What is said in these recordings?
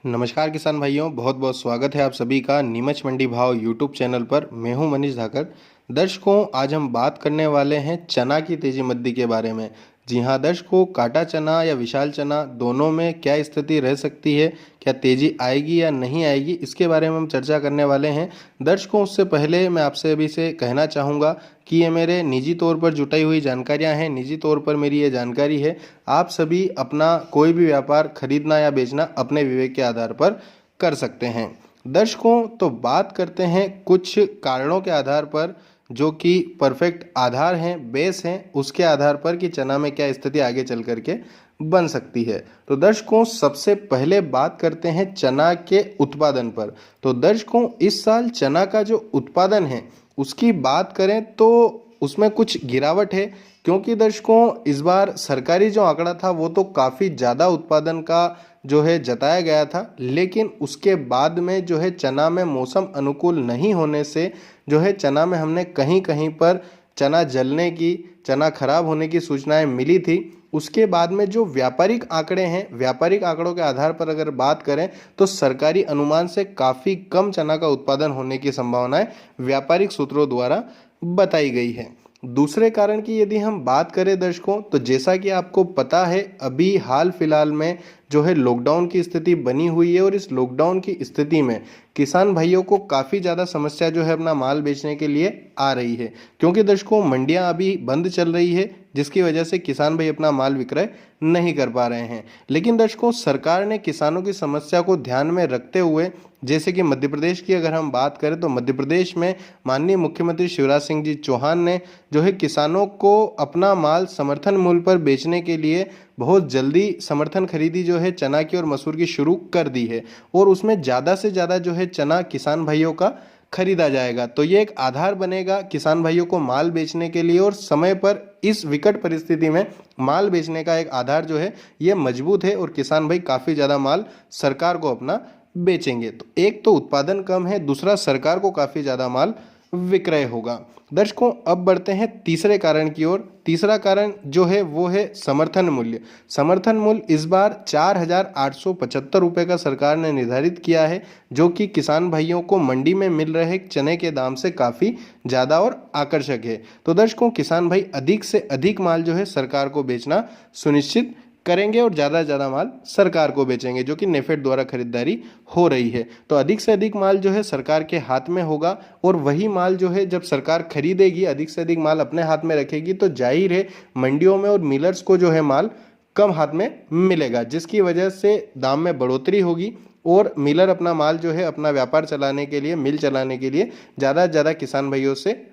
नमस्कार किसान भाइयों, बहुत बहुत स्वागत है आप सभी का नीमच मंडी भाव यूट्यूब चैनल पर। मैं हूं मनीष धाकर। दर्शकों, आज हम बात करने वाले हैं चना की तेजी मंदी के बारे में। जी हां दर्शकों, काटा चना या विशाल चना दोनों में क्या स्थिति रह सकती है, क्या तेजी आएगी या नहीं आएगी, इसके बारे में हम चर्चा करने वाले हैं। दर्शकों, उससे पहले मैं आपसे अभी से कहना चाहूँगा कि ये मेरे निजी तौर पर जुटाई हुई जानकारियां हैं, निजी तौर पर मेरी ये जानकारी है। आप सभी अपना कोई भी व्यापार खरीदना या बेचना अपने विवेक के आधार पर कर सकते हैं। दर्शकों, तो बात करते हैं कुछ कारणों के आधार पर जो कि परफेक्ट आधार हैं, बेस हैं, उसके आधार पर कि चना में क्या स्थिति आगे चल करके बन सकती है। तो दर्शकों, सबसे पहले बात करते हैं चना के उत्पादन पर। तो दर्शकों, इस साल चना का जो उत्पादन है उसकी बात करें तो उसमें कुछ गिरावट है, क्योंकि दर्शकों इस बार सरकारी जो आंकड़ा था वो तो काफ़ी ज़्यादा उत्पादन का जो है जताया गया था, लेकिन उसके बाद में जो है चना में मौसम अनुकूल नहीं होने से जो है चना में हमने कहीं कहीं पर चना जलने की, चना खराब होने की सूचनाएं मिली थी। उसके बाद में जो व्यापारिक आंकड़े हैं, व्यापारिक आंकड़ों के आधार पर अगर बात करें तो सरकारी अनुमान से काफ़ी कम चना का उत्पादन होने की संभावनाएं व्यापारिक सूत्रों द्वारा बताई गई है। दूसरे कारण की यदि हम बात करें दर्शकों, तो जैसा कि आपको पता है अभी हाल फिलहाल में जो है लॉकडाउन की स्थिति बनी हुई है, और इस लॉकडाउन की स्थिति में किसान भाइयों को काफ़ी ज़्यादा समस्या जो है अपना माल बेचने के लिए आ रही है, क्योंकि दर्शकों मंडियां अभी बंद चल रही है, जिसकी वजह से किसान भाई अपना माल विक्रय नहीं कर पा रहे हैं। लेकिन दर्शकों, सरकार ने किसानों की समस्या को ध्यान में रखते हुए, जैसे कि मध्य प्रदेश की अगर हम बात करें तो मध्य प्रदेश में माननीय मुख्यमंत्री शिवराज सिंह जी चौहान ने जो है किसानों को अपना माल समर्थन मूल्य पर बेचने के लिए बहुत जल्दी समर्थन खरीदी जो है चना की और मसूर की शुरू कर दी है, और उसमें ज़्यादा से ज़्यादा जो है चना किसान भाइयों का खरीदा जाएगा। तो ये एक आधार बनेगा किसान भाइयों को माल बेचने के लिए, और समय पर इस विकट परिस्थिति में माल बेचने का एक आधार जो है ये मजबूत है, और किसान भाई काफ़ी ज़्यादा माल सरकार को अपना बेचेंगे। तो एक तो उत्पादन कम है, दूसरा सरकार को काफ़ी ज़्यादा माल विक्रय होगा। दर्शकों, अब बढ़ते हैं तीसरे कारण की ओर। तीसरा कारण जो है वो है समर्थन मूल्य। समर्थन मूल्य इस बार 4,875 रुपये का सरकार ने निर्धारित किया है, जो कि किसान भाइयों को मंडी में मिल रहे चने के दाम से काफ़ी ज़्यादा और आकर्षक है। तो दर्शकों, किसान भाई अधिक से अधिक माल जो है सरकार को बेचना सुनिश्चित करेंगे, और ज़्यादा से ज़्यादा माल सरकार को बेचेंगे, जो कि नेफेड द्वारा खरीदारी हो रही है। तो अधिक से अधिक माल जो है सरकार के हाथ में होगा, और वही माल जो है जब सरकार खरीदेगी, अधिक से अधिक माल अपने हाथ में रखेगी, तो जाहिर है मंडियों में और मिलर्स को जो है माल कम हाथ में मिलेगा, जिसकी वजह से दाम में बढ़ोतरी होगी, और मिलर अपना माल जो है अपना व्यापार चलाने के लिए, मिल चलाने के लिए ज़्यादा से ज़्यादा किसान भाइयों से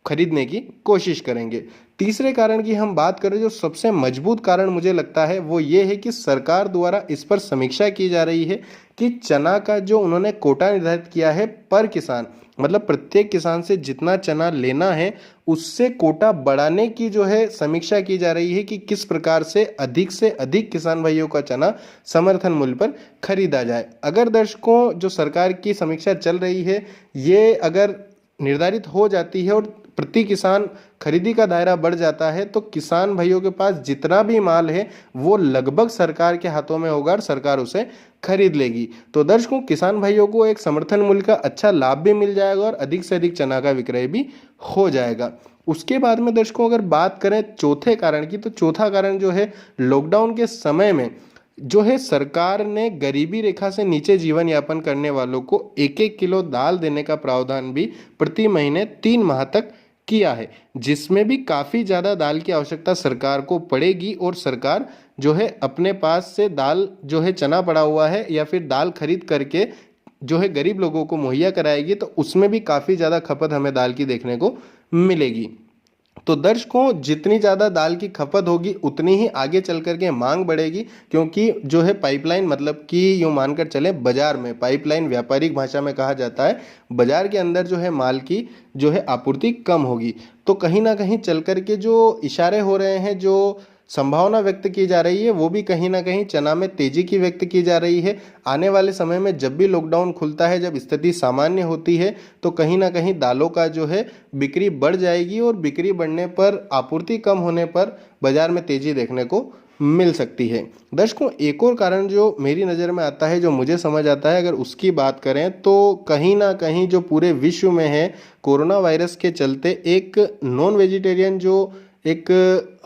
खरीदने की कोशिश करेंगे। तीसरे कारण की हम बात करें, जो सबसे मजबूत कारण मुझे लगता है वो ये है कि सरकार द्वारा इस पर समीक्षा की जा रही है कि चना का जो उन्होंने कोटा निर्धारित किया है पर किसान, मतलब प्रत्येक किसान से जितना चना लेना है उससे कोटा बढ़ाने की जो है समीक्षा की जा रही है, कि किस प्रकार से अधिक किसान भाइयों का चना समर्थन मूल्य पर खरीदा जाए। अगर दर्शकों जो सरकार की समीक्षा चल रही है ये अगर निर्धारित हो जाती है और प्रति किसान खरीदी का दायरा बढ़ जाता है, तो किसान भाइयों के पास जितना भी माल है वो लगभग सरकार के हाथों में होगा और सरकार उसे खरीद लेगी। तो दर्शकों, किसान भाइयों को एक समर्थन मूल्य का अच्छा लाभ भी मिल जाएगा और अधिक से अधिक चना का विक्रय भी हो जाएगा। उसके बाद में दर्शकों अगर बात करें चौथे कारण की, तो चौथा कारण जो है लॉकडाउन के समय में जो है सरकार ने गरीबी रेखा से नीचे जीवन यापन करने वालों को 1-1 किलो दाल देने का प्रावधान भी प्रति महीने 3 माह तक किया है, जिसमें भी काफ़ी ज़्यादा दाल की आवश्यकता सरकार को पड़ेगी, और सरकार जो है अपने पास से दाल जो है चना पड़ा हुआ है या फिर दाल खरीद करके जो है गरीब लोगों को मुहैया कराएगी, तो उसमें भी काफ़ी ज़्यादा खपत हमें दाल की देखने को मिलेगी। तो दर्शकों, जितनी ज़्यादा दाल की खपत होगी उतनी ही आगे चल करके मांग बढ़ेगी, क्योंकि जो है पाइपलाइन, मतलब कि यूँ मानकर चले बाजार में, पाइपलाइन व्यापारिक भाषा में कहा जाता है, बाजार के अंदर जो है माल की जो है आपूर्ति कम होगी। तो कहीं ना कहीं चल करके जो इशारे हो रहे हैं, जो संभावना व्यक्त की जा रही है, वो भी कहीं ना कहीं चना में तेजी की व्यक्त की जा रही है। आने वाले समय में जब भी लॉकडाउन खुलता है, जब स्थिति सामान्य होती है, तो कहीं ना कहीं दालों का जो है बिक्री बढ़ जाएगी, और बिक्री बढ़ने पर, आपूर्ति कम होने पर बाजार में तेजी देखने को मिल सकती है। दर्शकों, एक और कारण जो मेरी नज़र में आता है, जो मुझे समझ आता है, अगर उसकी बात करें तो कहीं ना कहीं जो पूरे विश्व में है, कोरोना वायरस के चलते एक नॉन वेजिटेरियन जो एक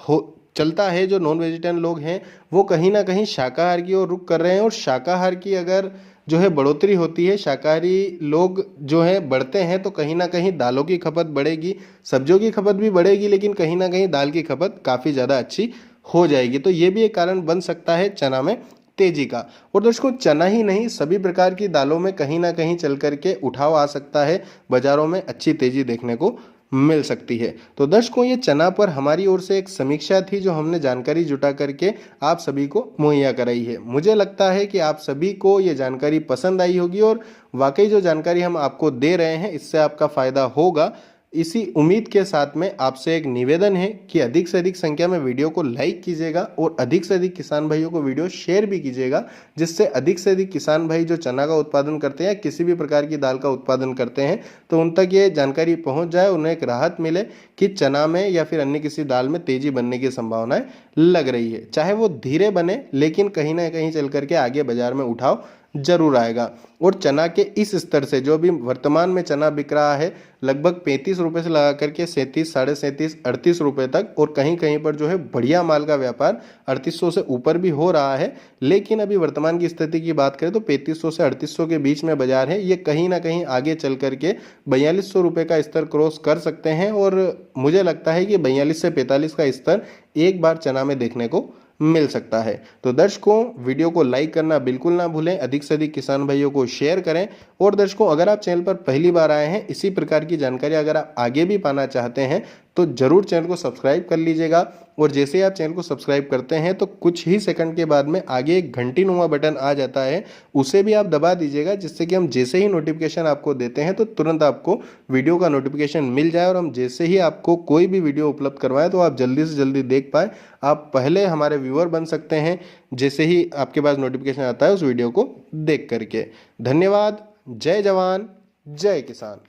हो चलता है, जो नॉन वेजिटेरियन लोग हैं वो कहीं ना कहीं शाकाहार की ओर रुख कर रहे हैं। और शाकाहार की अगर जो है बढ़ोतरी होती है, शाकाहारी लोग जो है बढ़ते हैं, तो कहीं ना कहीं दालों की खपत बढ़ेगी, सब्जियों की खपत भी बढ़ेगी, लेकिन कहीं ना कहीं दाल की खपत काफ़ी ज़्यादा अच्छी हो जाएगी। तो ये भी एक कारण बन सकता है चना में तेजी का। और दोस्तों, चना ही नहीं, सभी प्रकार की दालों में कहीं ना कहीं चल करके उठाव आ सकता है, बाजारों में अच्छी तेजी देखने को मिल सकती है। तो दर्शकों, ये चना पर हमारी ओर से एक समीक्षा थी, जो हमने जानकारी जुटा करके आप सभी को मुहैया कराई है। मुझे लगता है कि आप सभी को ये जानकारी पसंद आई होगी, और वाकई जो जानकारी हम आपको दे रहे हैं इससे आपका फायदा होगा। इसी उम्मीद के साथ में आपसे एक निवेदन है कि अधिक से अधिक संख्या में वीडियो को लाइक कीजिएगा और अधिक से अधिक किसान भाइयों को वीडियो शेयर भी कीजिएगा, जिससे अधिक से अधिक किसान भाई जो चना का उत्पादन करते हैं या किसी भी प्रकार की दाल का उत्पादन करते हैं, तो उन तक ये जानकारी पहुंच जाए, उन्हें एक राहत मिले कि चना में या फिर अन्य किसी दाल में तेजी बनने की संभावनाएं लग रही है। चाहे वो धीरे बने, लेकिन कहीं ना कहीं चल करके आगे बाजार में उठाव जरूर आएगा। और चना के इस स्तर से जो भी वर्तमान में चना बिक रहा है, लगभग 35 रुपये से लगा करके 37, 37.5, 38 रुपये तक, और कहीं कहीं पर जो है बढ़िया माल का व्यापार 3800 से ऊपर भी हो रहा है। लेकिन अभी वर्तमान की स्थिति की बात करें तो 3500 से 3800 के बीच में बाजार है। ये कहीं ना कहीं आगे चल करके 4200 रुपये का स्तर क्रॉस कर सकते हैं, और मुझे लगता है कि 42 से 45 का स्तर एक बार चना में देखने को मिल सकता है। तो दर्शकों, वीडियो को लाइक करना बिल्कुल ना भूलें, अधिक से अधिक किसान भाइयों को शेयर करें। और दर्शकों, अगर आप चैनल पर पहली बार आए हैं, इसी प्रकार की जानकारी अगर आप आगे भी पाना चाहते हैं तो जरूर चैनल को सब्सक्राइब कर लीजिएगा। और जैसे ही आप चैनल को सब्सक्राइब करते हैं तो कुछ ही सेकंड के बाद में आगे एक घंटी नुमा बटन आ जाता है, उसे भी आप दबा दीजिएगा, जिससे कि हम जैसे ही नोटिफिकेशन आपको देते हैं तो तुरंत आपको वीडियो का नोटिफिकेशन मिल जाए, और हम जैसे ही आपको कोई भी वीडियो उपलब्ध करवाएं तो आप जल्दी से जल्दी देख पाए, आप पहले हमारे व्यूअर बन सकते हैं जैसे ही आपके पास नोटिफिकेशन आता है उस वीडियो को देख करके। धन्यवाद। जय जवान, जय किसान।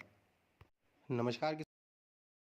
नमस्कार।